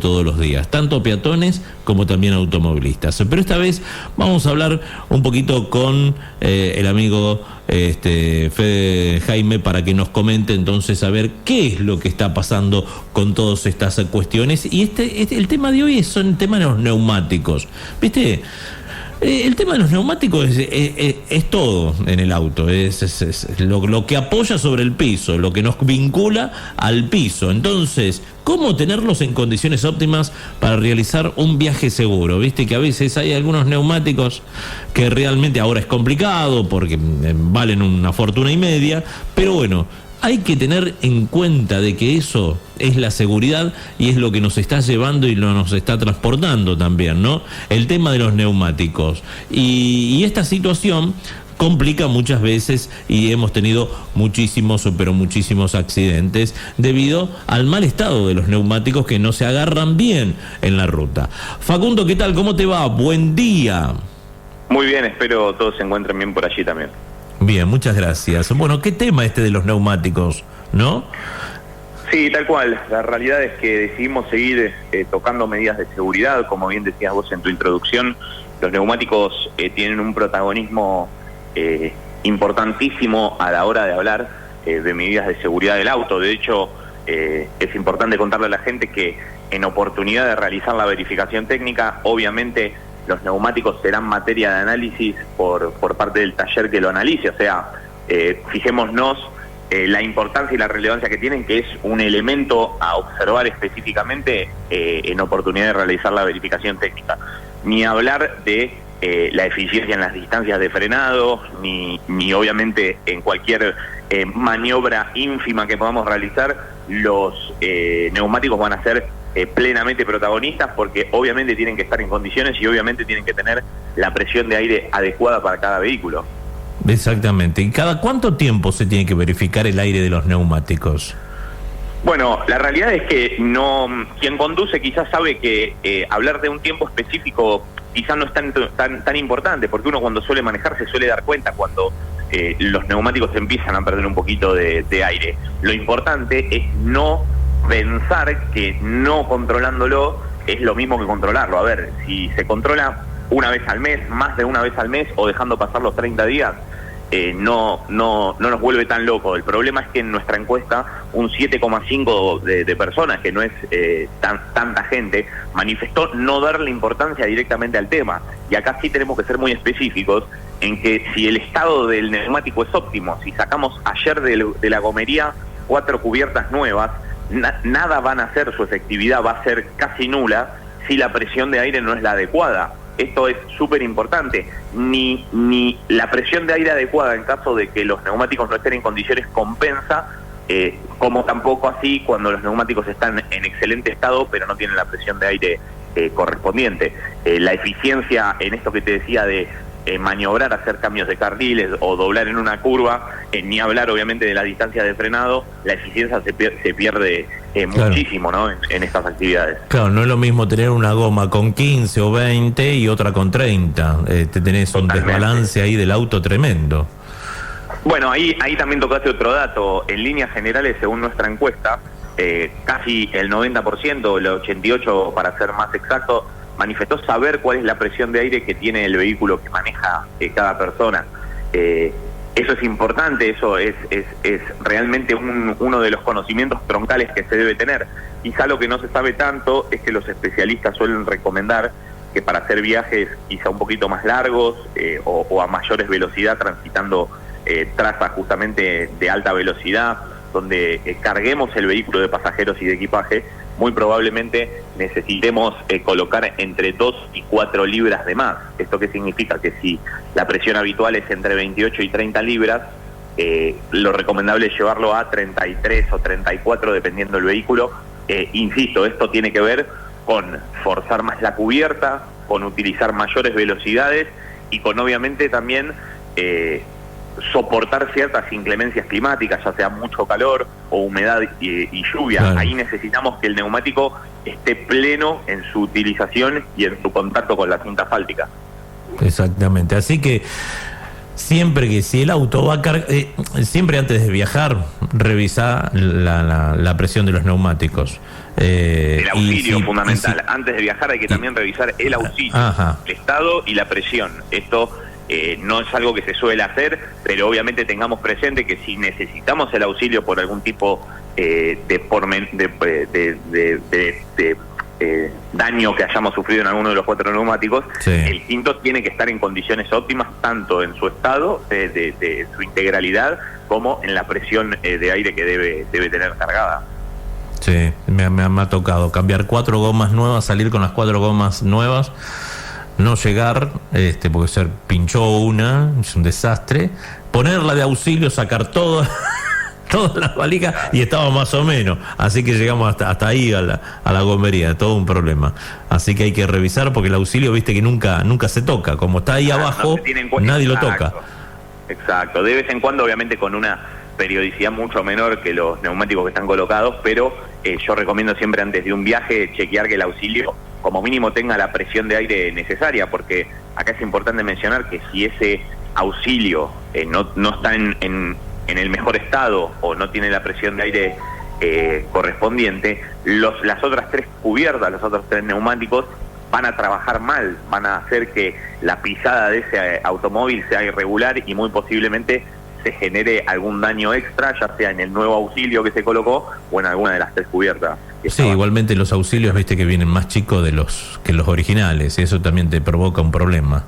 todos los días, tanto peatones como también automovilistas. Pero esta vez vamos a hablar un poquito con el amigo Fede Jaime para que nos comente entonces a ver qué es lo que está pasando con todas estas cuestiones. Y el tema de hoy es el tema de los neumáticos. ¿Viste? El tema de los neumáticos es todo en el auto, es lo que apoya sobre el piso, lo que nos vincula al piso. Entonces, ¿cómo tenerlos en condiciones óptimas para realizar un viaje seguro? Viste que a veces hay algunos neumáticos que realmente ahora es complicado porque valen una fortuna y media, pero bueno, hay que tener en cuenta de que eso es la seguridad y es lo que nos está llevando y lo nos está transportando también, ¿no? El tema de los neumáticos. Y esta situación complica muchas veces y hemos tenido muchísimos, pero muchísimos accidentes debido al mal estado de los neumáticos que no se agarran bien en la ruta. Facundo, ¿qué tal? ¿Cómo te va? Buen día. Muy bien, espero todos se encuentren bien por allí también. Bien, muchas gracias. Bueno, ¿qué tema de los neumáticos, no? Sí, tal cual. La realidad es que decidimos seguir tocando medidas de seguridad. Como bien decías vos en tu introducción, los neumáticos tienen un protagonismo importantísimo a la hora de hablar de medidas de seguridad del auto. De hecho, es importante contarle a la gente que en oportunidad de realizar la verificación técnica, obviamente los neumáticos serán materia de análisis por parte del taller que lo analice. O sea, fijémonos la importancia y la relevancia que tienen, que es un elemento a observar específicamente en oportunidad de realizar la verificación técnica. Ni hablar de la eficiencia en las distancias de frenado, ni obviamente en cualquier maniobra ínfima que podamos realizar, los neumáticos van a ser plenamente protagonistas, porque obviamente tienen que estar en condiciones y obviamente tienen que tener la presión de aire adecuada para cada vehículo. Exactamente. ¿Y cada cuánto tiempo se tiene que verificar el aire de los neumáticos? Bueno, la realidad es que quien conduce quizás sabe que hablar de un tiempo específico quizás no es tan importante, porque uno cuando suele manejar se suele dar cuenta cuando los neumáticos empiezan a perder un poquito de aire. Lo importante es no pensar que no controlándolo es lo mismo que controlarlo. A ver, si se controla una vez al mes, más de una vez al mes, o dejando pasar los 30 días, no nos vuelve tan locos. El problema es que en nuestra encuesta un 7,5 de personas, que no es tanta gente, manifestó no darle importancia directamente al tema. Y acá sí tenemos que ser muy específicos en que si el estado del neumático es óptimo, si sacamos ayer de la gomería 4 cubiertas nuevas, nada van a hacer, su efectividad va a ser casi nula si la presión de aire no es la adecuada. Esto es súper importante. Ni la presión de aire adecuada en caso de que los neumáticos no estén en condiciones compensa, como tampoco así cuando los neumáticos están en excelente estado pero no tienen la presión de aire correspondiente. La eficiencia en esto que te decía de maniobrar, hacer cambios de carriles o doblar en una curva, ni hablar obviamente de la distancia de frenado, la eficiencia se pierde muchísimo, ¿no? en estas actividades. Claro, no es lo mismo tener una goma con 15 o 20 y otra con 30. Te tenés un desbalance ahí del auto tremendo. Bueno, ahí también tocaste otro dato. En líneas generales, según nuestra encuesta, casi el 90%, el 88% para ser más exacto, manifestó saber cuál es la presión de aire que tiene el vehículo que maneja cada persona. Eso es importante, eso es realmente uno de los conocimientos troncales que se debe tener. Quizá lo que no se sabe tanto es que los especialistas suelen recomendar que para hacer viajes quizá un poquito más largos o a mayores velocidad, transitando trazas justamente de alta velocidad, donde carguemos el vehículo de pasajeros y de equipaje, muy probablemente necesitemos colocar entre 2 y 4 libras de más. ¿Esto qué significa? Que si la presión habitual es entre 28 y 30 libras, lo recomendable es llevarlo a 33 o 34 dependiendo del vehículo. Insisto, esto tiene que ver con forzar más la cubierta, con utilizar mayores velocidades y con obviamente también soportar ciertas inclemencias climáticas, ya sea mucho calor o humedad y lluvia. Claro. Ahí necesitamos que el neumático esté pleno en su utilización y en su contacto con la cinta asfáltica. Exactamente, así que siempre que si el auto va a cargar, siempre antes de viajar, revisa la presión de los neumáticos. El auxilio fundamental. Antes de viajar hay que también revisar el auxilio, el estado y la presión. Esto no es algo que se suele hacer, pero obviamente tengamos presente que si necesitamos el auxilio por algún tipo daño que hayamos sufrido en alguno de los 4 neumáticos, el quinto tiene que estar en condiciones óptimas, tanto en su estado de su integralidad, como en la presión de aire que debe tener cargada. Sí, me ha tocado cambiar 4 gomas nuevas, salir con las 4 gomas nuevas, no llegar, porque se pinchó una, es un desastre, ponerla de auxilio, sacar todas las valijas y estaba más o menos, así que llegamos hasta ahí a la gomería, todo un problema. Así que hay que revisar, porque el auxilio, viste que nunca se toca, como está ahí abajo, nadie lo toca. Exacto, de vez en cuando, obviamente con una periodicidad mucho menor que los neumáticos que están colocados, pero yo recomiendo siempre antes de un viaje chequear que el auxilio como mínimo tenga la presión de aire necesaria, porque acá es importante mencionar que si ese auxilio no está en el mejor estado o no tiene la presión de aire correspondiente, las otras 3 cubiertas, los otros 3 neumáticos van a trabajar mal, van a hacer que la pisada de ese automóvil sea irregular y muy posiblemente se genere algún daño extra, ya sea en el nuevo auxilio que se colocó o en alguna de las 3 cubiertas. Sí, igualmente los auxilios, viste que vienen más chicos que los originales, y eso también te provoca un problema.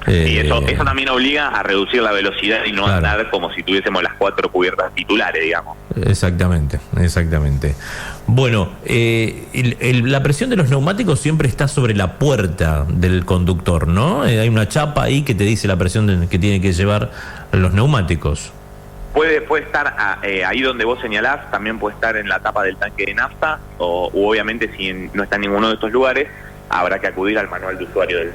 Y eso también obliga a reducir la velocidad y no andar como si tuviésemos las 4 cubiertas titulares, digamos. Exactamente. Bueno, la presión de los neumáticos siempre está sobre la puerta del conductor, ¿no? Hay una chapa ahí que te dice la presión que tiene que llevar los neumáticos. Puede estar ahí donde vos señalás, también puede estar en la tapa del tanque de nafta, u obviamente si no está en ninguno de estos lugares, habrá que acudir al manual de usuario del...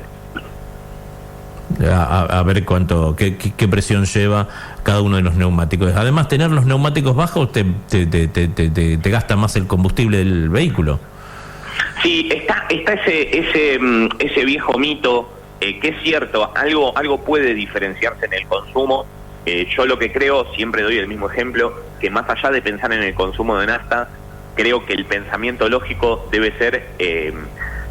A ver qué presión lleva cada uno de los neumáticos. Además, tener los neumáticos bajos te gasta más el combustible del vehículo. Sí, está ese viejo mito que es cierto, algo puede diferenciarse en el consumo. Yo lo que creo, siempre doy el mismo ejemplo, que más allá de pensar en el consumo de nafta, creo que el pensamiento lógico debe ser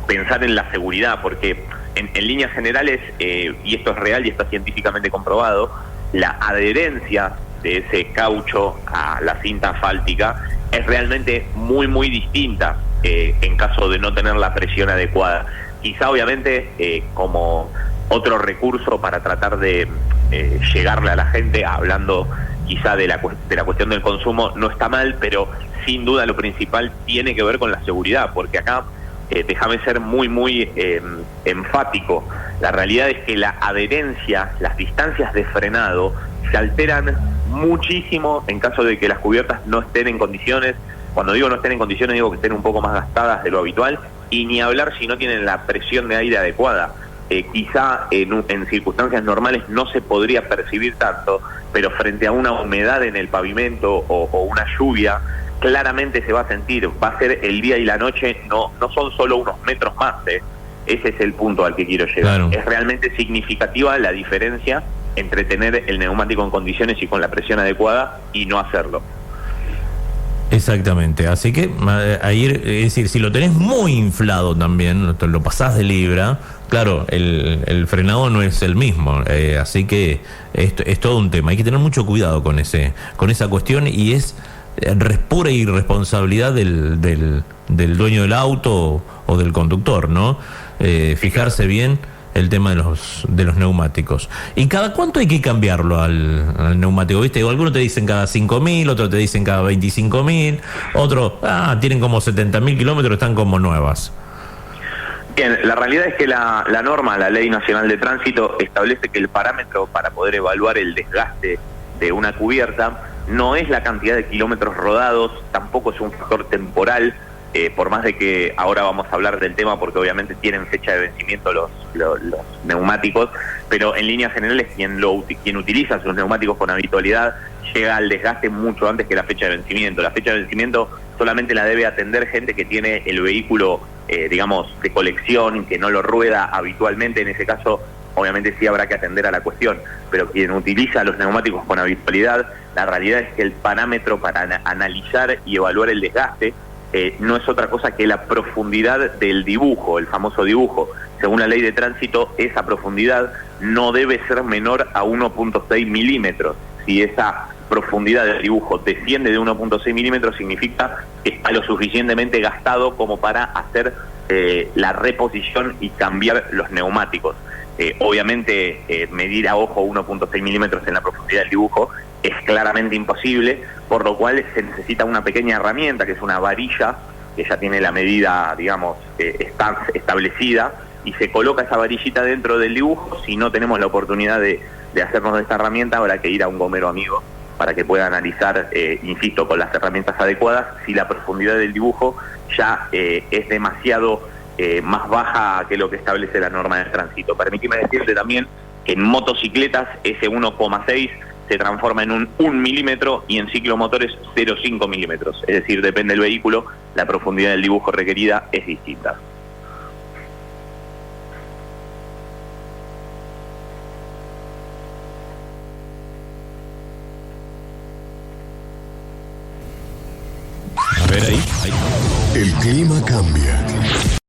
pensar en la seguridad, porque en líneas generales, y esto es real y está científicamente comprobado, la adherencia de ese caucho a la cinta asfáltica es realmente muy, muy distinta en caso de no tener la presión adecuada. Quizá, obviamente, como otro recurso para tratar de llegarle a la gente, hablando quizá de la cuestión del consumo, no está mal, pero sin duda lo principal tiene que ver con la seguridad, porque acá déjame ser muy, muy enfático. La realidad es que la adherencia, las distancias de frenado se alteran muchísimo en caso de que las cubiertas no estén en condiciones. Cuando digo no estén en condiciones, digo que estén un poco más gastadas de lo habitual, y ni hablar si no tienen la presión de aire adecuada. Quizá en circunstancias normales no se podría percibir tanto, pero frente a una humedad en el pavimento o una lluvia, claramente se va a sentir. Va a ser el día y la noche, no son solo unos metros más. Ese es el punto al que quiero llegar. Claro. Es realmente significativa la diferencia entre tener el neumático en condiciones y con la presión adecuada y no hacerlo. Exactamente, así que ahí, es decir, si lo tenés muy inflado también, lo pasás de libra, claro, el frenado no es el mismo, así que es todo un tema. Hay que tener mucho cuidado con esa cuestión, y es pura irresponsabilidad del dueño del auto o del conductor, ¿no? Fijarse bien el tema de los neumáticos. ¿Y cada cuánto hay que cambiarlo al neumático? ¿Viste? Algunos te dicen cada 5.000, otros te dicen cada 25.000, otros tienen como 70.000 kilómetros, están como nuevas. Bien, la realidad es que la norma, la Ley Nacional de Tránsito, establece que el parámetro para poder evaluar el desgaste de una cubierta no es la cantidad de kilómetros rodados, tampoco es un factor temporal, por más de que ahora vamos a hablar del tema porque obviamente tienen fecha de vencimiento los neumáticos, pero en líneas generales quien utiliza sus neumáticos con habitualidad llega al desgaste mucho antes que la fecha de vencimiento. La fecha de vencimiento solamente la debe atender gente que tiene el vehículo, digamos, de colección, que no lo rueda habitualmente. En ese caso obviamente sí habrá que atender a la cuestión, pero quien utiliza los neumáticos con habitualidad, la realidad es que el parámetro para analizar y evaluar el desgaste no es otra cosa que la profundidad del dibujo, el famoso dibujo. Según la ley de tránsito, esa profundidad no debe ser menor a 1.6 milímetros. Si esa profundidad del dibujo desciende de 1.6 milímetros, significa que está lo suficientemente gastado como para hacer la reposición y cambiar los neumáticos. Obviamente, medir a ojo 1.6 milímetros en la profundidad del dibujo es claramente imposible, por lo cual se necesita una pequeña herramienta, que es una varilla, que ya tiene la medida, digamos, está establecida, y se coloca esa varillita dentro del dibujo. Si no tenemos la oportunidad de hacernos de esta herramienta, habrá que ir a un gomero amigo para que pueda analizar, insisto, con las herramientas adecuadas, si la profundidad del dibujo ya es demasiado más baja que lo que establece la norma de tránsito. Permíteme decirte también que en motocicletas ese 1,6 se transforma en un 1 milímetro y en ciclomotores 0,5 milímetros. Es decir, depende del vehículo, la profundidad del dibujo requerida es distinta. A ver ahí. El clima cambia.